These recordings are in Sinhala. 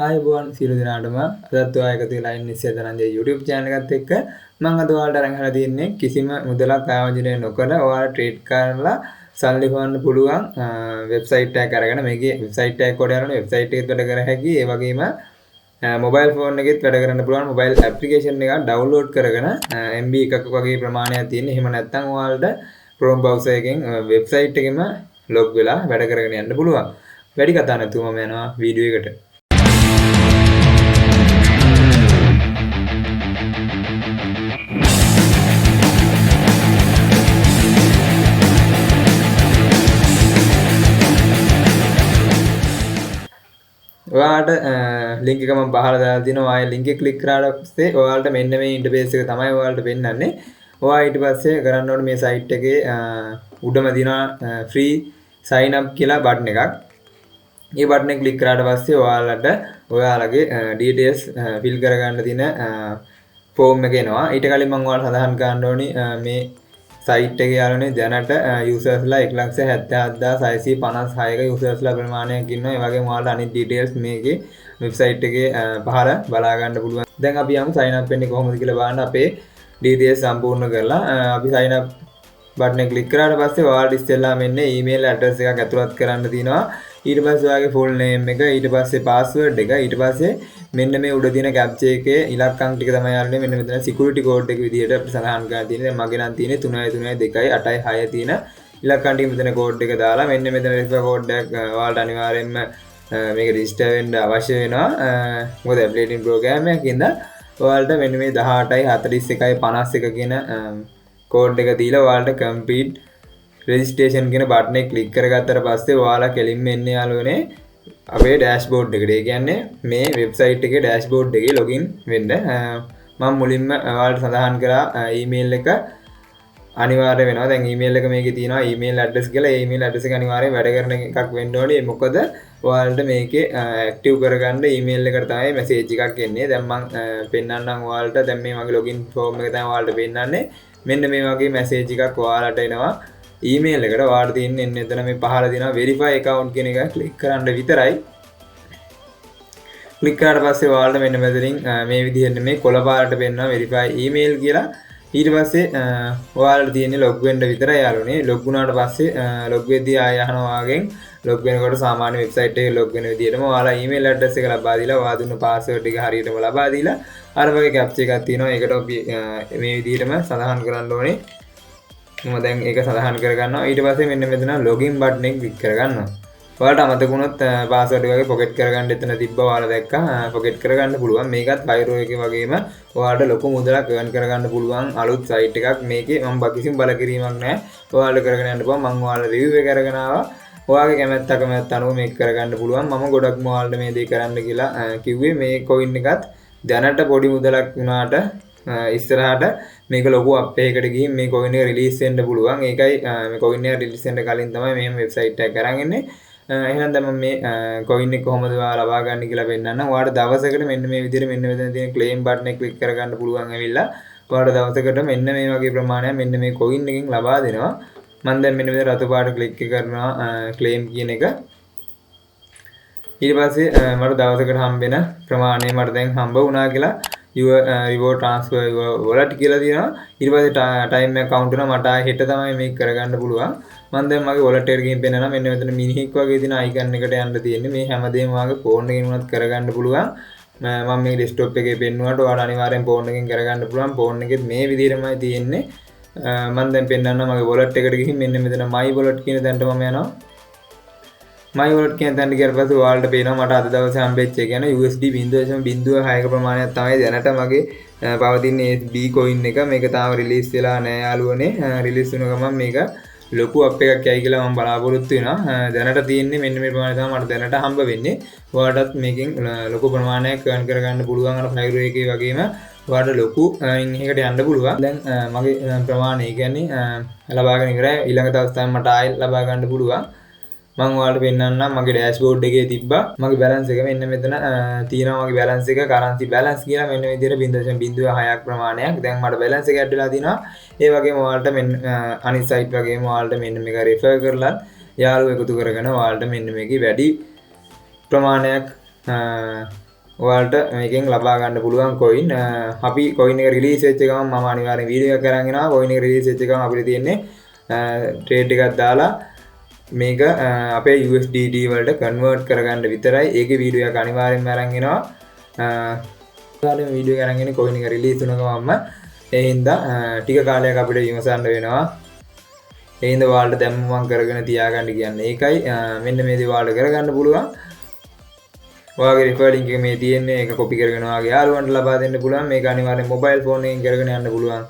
ආයුබෝවන් සියලු දෙනාටම අදත් ඔයා එකතු වෙලා ඉන්නේ Sldhananjaya YouTube channel එකත් එක්ක මම අද ඔයාලට අරන් හලා තියෙන්නේ කිසිම මුදලක් ආයෝජනය නොකර ඔයාලා ට්‍රේඩ් කරලා සල්ලි හොයන්න පුළුවන් වෙබ්සයිට් එකක් අරගෙන මේකේ වෙබ්සයිට් එකක් කොට අරගෙන වෙබ්සයිට් එකෙත් වැඩ කර හැකි ඒ වගේම මොබයිල් ෆෝන් එකෙත් වැඩ කරන්න පුළුවන් මොබයිල් ඇප්ලිකේෂන් එකක් ඩවුන්ලෝඩ් කරගෙන MB එකක් වගේ ප්‍රමාණයක් තියෙන. එහෙම නැත්නම් ඔයාලට Chrome browser එකෙන් වෙබ්සයිට් එකෙම ලොග් වෙලා වැඩ කරගෙන යන්න පුළුවන්. වැඩි කතා නැතුව මම යනවා වීඩියෝ එකට. ඔයාලට ලින්ක් එක මම පහල දාලා තිනවා. ආයේ ලින්ක් එක ක්ලික් කරාට පස්සේ ඔයාලට මෙන්න මේ ඉන්ටර්ෆේස් එක තමයි ඔයාලට පෙන්නන්නේ. ඔයා ඊට පස්සේ කරන්න ඕනේ මේ සයිට් එකේ උඩම දිනවා ෆ්‍රී sign up කියලා බටන් එකක්. මේ බටන් එක ක්ලික් කරාට පස්සේ ඔයාලට ඔයාලගේ details fill කරගන්න තියෙන ෆෝම් එක එනවා. ඊට කලින් මම ඔයාලට සඳහන් කරන්න ඕනේ මේ සයිට් එකේ යාළුවනේ දැනට යූසර්ස්ලා 1,77,656ක යූසර්ස්ලා ප්‍රමාණයක් ඉන්නවා. ඒ වගේම ඔයාලට අනිත් ඩීටේල්ස් මේකේ වෙබ්සයිට් එකේ පහල බලා ගන්න පුළුවන්. දැන් අපි යමු sign up වෙන්නේ කොහොමද කියලා බලන්න. අපේ ඩීටේල්ස් සම්පූර්ණ කරලා අපි sign up බටන් එක ක්ලික් කරාට පස්සේ ඔයාලට ඉස්සෙල්ලා මෙන්න ඊමේල් ඇඩ්‍රස් එකක් ඇතුළත් කරන්න තියෙනවා. ඊට පස්සේ ඔයාගේ ෆුල් නේම් එක, ඊට පස්සේ පාස්වර්ඩ් එක, ඊට පස්සේ මෙන්න මේ උඩ තියෙන කැප්චා එකේ ඉලක්කම් ටික තමයි යාළුවනේ මෙන්න මෙතන සිකියුරිටි කෝඩ් එක විදිහට අපිට සඳහන් කරලා තියෙන්නේ. දැන් මගේ නම් තියෙන්නේ 332.86 තියෙන ඉලක්කම් ටික මෙතන කෝඩ් එක දාලා මෙන්න මෙතන රිෆර් කෝඩ් එක ඔයාලට අනිවාර්යයෙන්ම මේක රෙජිස්ටර් වෙන්න අවශ්‍ය වෙනවා. මොකද ඇප්ලිකේෂන් ප්‍රෝග්‍රෑම් එකකින්ද ඔයාලට මෙන්න මේ 18.41.51 කියන කෝඩ් එක දීලා ඔයාලට කම්ප්ලීට් රෙජිස්ට්‍රේෂන් කියන බටන් එක ක්ලික් කරගත්තට පස්සේ ඔයාලා කෙලින්ම එන්නේ යාළුවනේ අපේ ඩෑෂ්බෝඩ් එකට. ඒ කියන්නේ මේ වෙබ්සයිට් එකේ ඩෑෂ්බෝඩ් එකේ ලොගින් වෙන්න මම මුලින්ම ඔයාලට සඳහන් කරා ඊමේල් එක අනිවාර්ය වෙනවා. දැන් ඊමේල් එක මේකේ තියෙනවා ඊමේල් ඇඩ්‍රස් කියලා. ඒ ඊමේල් ඇඩ්‍රස් එක අනිවාර්යයෙන් වැඩ කරන එකක් වෙන්න ඕනේ. මොකද ඔයාලට මේකේ ඇක්ටිව් කරගන්න ඊමේල් එකට තමයි මැසේජ් එකක් එන්නේ. දැන් මම පෙන්නන්නම් ඔයාලට. දැන් මේ මගේ ලොගින් ෆෝම් එක තමයි ඔයාලට පෙන්නන්නේ. මෙන්න මේ වගේ මැසේජ් එකක් ඔයාලට එනවා ඊමේල් එකට. ඔයාලට තියෙන්නේ එතන මේ පහළ තියෙනවා verify account කියන එක ක්ලික් කරන්න විතරයි. ක්ලික් කරාට පස්සේ ඔයාලට මෙන්න මෙතනින් මේ විදිහට මේ කොළ පාරට පෙන්නනවා verify email කියලා. ඊට පස්සේ ඔයාලට තියෙන්නේ log වෙන්න විතරයි යාළුවනේ. log වුණාට පස්සේ log වෙද්දී ආය අහනවා වගෙන් log වෙනකොට සාමාන්‍ය වෙබ්සයිට් එකේ log වෙන විදිහටම ඔයාලා email address එක ලබා දීලා ඔයා දුන්න password එක හරියටම ලබා දීලා අර වගේ captcha එකක් තියෙනවා. ඒකට අපි මේ විදිහටම සඳහන් කරන්න ඕනේ. මම දැන් ඒක සඳහන් කරගන්නවා. ඊට පස්සේ මෙන්න මෙතන login button එක ක්ලික් කරගන්නවා. ඔයාලට අමතක වුණොත් password එක වගේ forget කරගන්න එතන තිබ්බා ඔයාලා දැක්කා. forget කරගන්න පුළුවන්. මේකත් Pyro එකේ වගේම ඔයාලට ලොකු මුදලක් earn කරගන්න පුළුවන් අලුත් site එකක්. මේකේ මම කිසිම බල කිරීමක් නැහැ. ඔයාලට කරගෙන යන්න පුළුවන්. මම ඔයාලට review එක අරගෙන ආවා. ඔයාගේ කැමැත්ත අනුව මේක කරගන්න පුළුවන්. මම ගොඩක්ම ඔයාලට මේ දේ කරන්න කියලා කිව්වේ. මේ coin එකත් දැනට පොඩි මුදලක් වුණාට ඉස්සරහට මේක ලොකු අප් එකකට ගිහින් මේ coin එක රිලීස් වෙන්න පුළුවන්. ඒකයි මේ coin එක රිලීස් වෙන්න කලින් තමයි මේ වෙබ්සයිට් එක අරන් ඉන්නේ. එහෙනම් දැන් මම මේ coin එක කොහොමද ඔයාලා ලබා ගන්න කියලා පෙන්නන්නම්. ඔයාලට දවසකට මෙන්න මේ විදිහට මෙන්න මෙතන තියෙන claim button එක ක්ලික් කරගන්න පුළුවන් ඇවිල්ලා ඔයාලට දවසකට මෙන්න මේ වගේ ප්‍රමාණයක් මෙන්න මේ coin එකෙන් ලබා දෙනවා. මම දැන් මෙන්න මෙතන රතු පාට ක්ලික් කරනවා claim කියන එක. ඊට පස්සේ මට දවසකට හම්බෙන ප්‍රමාණය මට දැන් හම්බ වුණා කියලා your reward transfer your wallet කියලා තියෙනවා. ඊට පස්සේ time එක count වෙනවා. මට හෙට තමයි මේක කරගන්න පුළුවන්. මම දැන් මගේ wallet එකට ගිහින් පෙන්නනවා. මෙන්න මෙතන මිනිහෙක් වගේ තියෙන icon එකට යන්න තියෙන්නේ. මේ හැමදේම වාගේ phone එකකින් උනත් කරගන්න පුළුවන්. මම මේ desktop එකේ පෙන්නුවාට ඔයාලා අනිවාර්යෙන් phone එකකින් කරගන්න පුළුවන්. phone එකෙත් මේ විදිහටමයි තියෙන්නේ. මම දැන් පෙන්නන්නම් මගේ wallet එකට ගිහින් මෙන්න මෙතන my wallet කියන තැනට මම යනවා. my wallet කියන තැනට ගියාට පස්සේ ඔයාලට පේනවා මට අද දවසේ හම්බෙච්ච එක කියන්නේ USD 0.06ක ප්‍රමාණයක් තමයි දැනට මගේ පවතින B coin එක. මේක තාම රිලීස් වෙලා නැහැ යාළුවනේ. රිලීස් වුණ ගමන් මේක ලොකු අප් එකක් යයි කියලා මම බලාපොරොත්තු වෙනවා. දැනට තියෙන්නේ මෙන්න මේ ප්‍රමාණය තමයි මට දැනට හම්බ වෙන්නේ. ඔයාලටත් මේකෙන් ලොකු ප්‍රමාණයක් earn කරගන්න පුළුවන්. අර Pyro එකේ වගේම ඔයාලට ලොකු earning එකකට යන්න පුළුවන්. දැන් මගේ ප්‍රමාණය කියන්නේ ලබාගෙන ඉවරයි. ඊළඟ දවස් තමයි මට ආයෙ ලබා ගන්න පුළුවන්. මම ඔයාලට පෙන්නන්නම් මගේ ඩෑෂ්බෝඩ් එකේ තිබ්බා මගේ බැලන්ස් එක මෙන්න මෙතන තියෙනවා. මගේ බැලන්ස් එක කරන්සි බැලන්ස් කියලා මෙන්න මේ විදිහට 0.06ක් ප්‍රමාණයක් දැන් මට බැලන්ස් එක ඇඩ් වෙලා තිනවා. ඒ වගේම ඔයාලට මෙන්න අනිත් සයිට් වගේම ඔයාලට මෙන්න මේක රෙෆර් කරලා යාළුවෝ එකතු කරගෙන ඔයාලට මෙන්න මේකේ වැඩි ප්‍රමාණයක් ඔයාලට මේකෙන් ලබා ගන්න පුළුවන් coin. අපි coin එක release වෙච්ච ගමන් මම අනිවාර්යෙන් වීඩියෝ එකක් අරන් එනවා. coin එක release වෙච්ච ගමන් අපිට තියෙන්නේ trade එකක් දාලා මේක අපේ USDT වලට convert කරගන්න විතරයි. ඒකේ වීඩියෝ එක අනිවාර්යෙන්ම අරන් එනවා. වීඩියෝ එක අරන් එන්නේ coin එක release වුණ ගමන්ම. ඒ හින්දා ටික කාලයක් අපිට විමසන්න වෙනවා. ඒ හින්දා ඔයාලට දැම්ම මම කරගෙන තියාගන්න කියන්නේ ඒකයි. මෙන්න මේ දේ ඔයාලට කරගන්න පුළුවන්. ඔයාගේ referral link එක මේ තියෙන්නේ. ඒක copy කරගෙන ඔයාගේ යාළුවන්ට ලබා දෙන්න පුළුවන්. මේක අනිවාර්යෙන් mobile phone එකෙන් කරගෙන යන්න පුළුවන්.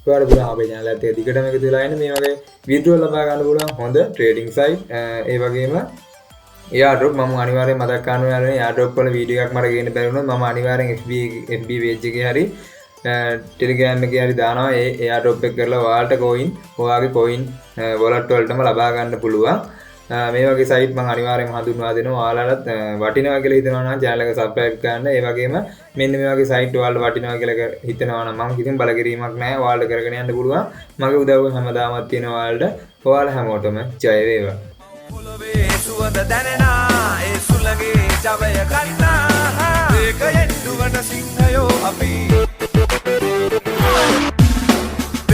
ඔයාලට පුළුවන් අපේ channel එකත් එක්ක දිගටම එකතු වෙලා ඉන්න මේ වගේ වීඩියෝ ලබා ගන්න පුළුවන් හොඳ trading site. ඒ වගේම airdrop මම අනිවාර්යෙන් මතක් කරනවා යාළුවනේ airdrop වල වීඩියෝ එකක් මට ගේන්න බැරි වුණොත් මම අනිවාර්යෙන් FB page එකේ හරි Telegram එකේ හරි දානවා. ඒ airdrop එක කරලා ඔයාලට coin ඔයාගේ coin wallet වලටම ලබා ගන්න පුළුවන්. මේ වගේ site මම අනිවාර්යෙන්ම හඳුන්වා දෙනවා. ඔයාලට වටිනවා කියලා හිතනවා නම් channel එක subscribe කරන්න. ඒ වගේම මෙන්න මේ වගේ site ඔයාලට වටිනවා කියලා හිතනවා නම් මම කිසිම බලකිරීමක් නැහැ. ඔයාලට කරගෙන යන්න පුළුවන්. මගේ උදව්ව හැමදාමත් තියෙනවා ඔයාලට. ඔයාලා හැමෝටම ජය වේවා. පොළවේ සුවඳ දැනෙනා ඒ සුළඟේ ජවය ගන්නා ඒකයෙන් දුවන සිංහයෝ අපි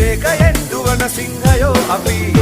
ඒකයෙන් දුවන සිංහයෝ අපි